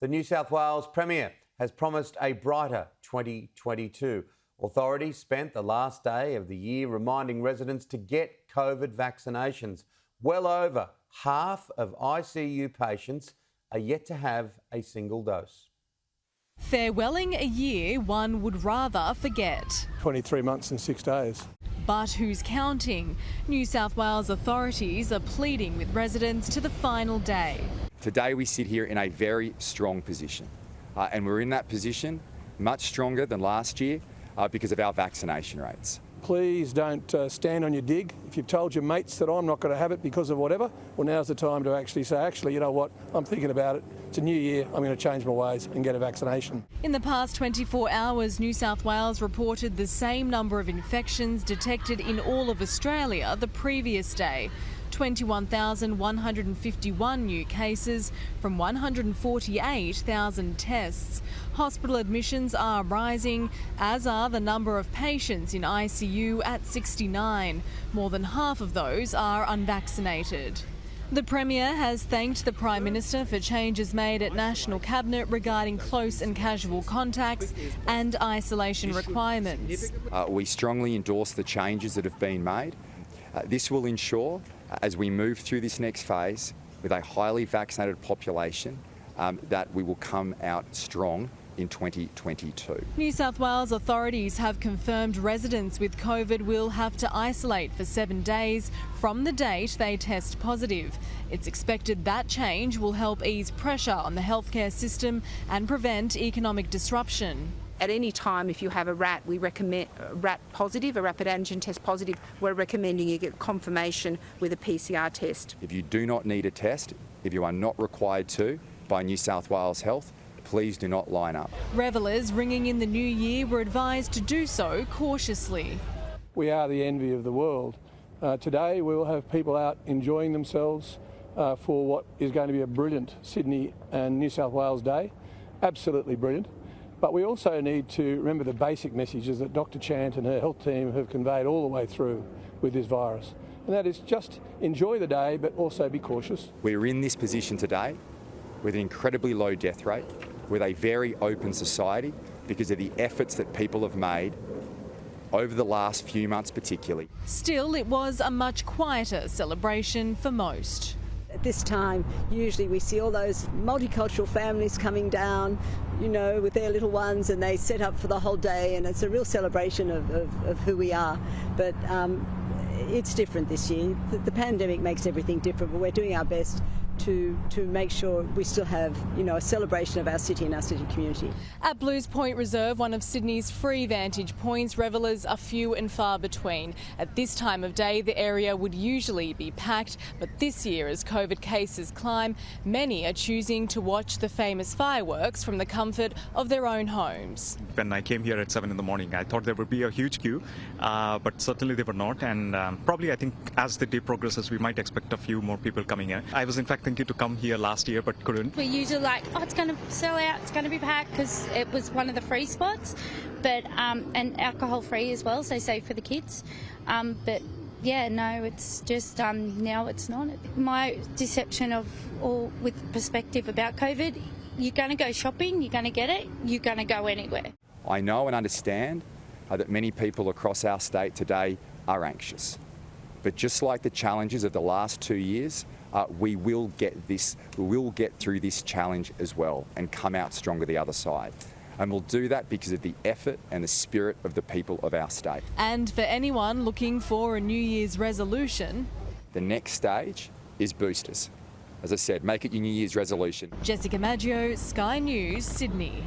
The New South Wales Premier has promised a brighter 2022. Authorities spent the last day of the year reminding residents to get COVID vaccinations. Well over half of ICU patients are yet to have a single dose. Farewelling a year one would rather forget. 23 months and 6 days. But who's counting? New South Wales authorities are pleading with residents to the final day. Today we sit here in a very strong position, and we're in that position much stronger than last year because of our vaccination rates. Please don't stand on your dig. If you've told your mates that I'm not going to have it because of whatever, well, now's the time to actually say, you know what, I'm thinking about it. It's a new year, I'm going to change my ways and get a vaccination. In the past 24 hours, New South Wales reported the same number of infections detected in all of Australia the previous day. 21,151 new cases from 148,000 tests. Hospital admissions are rising, as are the number of patients in ICU at 69. More than half of those are unvaccinated. The Premier has thanked the Prime Minister for changes made at National Cabinet regarding close and casual contacts and isolation requirements. We strongly endorse the changes that have been made. This will ensure, as we move through this next phase with a highly vaccinated population, that we will come out strong in 2022. New South Wales authorities have confirmed residents with COVID will have to isolate for 7 days from the date they test positive. It's expected that change will help ease pressure on the healthcare system and prevent economic disruption. At any time, if you have a rat, we recommend a rat positive, a rapid antigen test positive, we're recommending you get confirmation with a PCR test. If you do not need a test, if you are not required to by New South Wales Health, please do not line up. Revellers ringing in the new year were advised to do so cautiously. We are the envy of the world. Today we will have people out enjoying themselves for what is going to be a brilliant Sydney and New South Wales day. Absolutely brilliant. But we also need to remember the basic messages that Dr. Chant and her health team have conveyed all the way through with this virus. And that is just enjoy the day, but also be cautious. We're in this position today with an incredibly low death rate, with a very open society because of the efforts that people have made over the last few months particularly. Still, it was a much quieter celebration for most. At this time, usually we see all those multicultural families coming down, you know, with their little ones, and they set up for the whole day, and it's a real celebration of who we are. But it's different this year. The pandemic makes everything different, but we're doing our best to make sure we still have, you know, a celebration of our city and our city community. At Blues Point Reserve, one of Sydney's free vantage points, revellers are few and far between. At this time of day, the area would usually be packed, but this year, as COVID cases climb, many are choosing to watch the famous fireworks from the comfort of their own homes. When I came here at 7 in the morning, I thought there would be a huge queue, but certainly they were not. And probably I think as the day progresses, we might expect a few more people coming here. I was in fact thinking to come here last year, but couldn't. We're usually like, oh, it's going to sell out, it's going to be packed, because it was one of the free spots, but and alcohol free as well, so safe for the kids. But yeah, no, it's just now it's not. My deception of all with perspective about COVID, you're going to go shopping, you're going to get it, you're going to go anywhere. I know and understand that many people across our state today are anxious. But just like the challenges of the last 2 years, we will get through this challenge as well and come out stronger the other side. And we'll do that because of the effort and the spirit of the people of our state. And for anyone looking for a New Year's resolution, the next stage is boosters. As I said, make it your New Year's resolution. Jessica Maggio, Sky News, Sydney.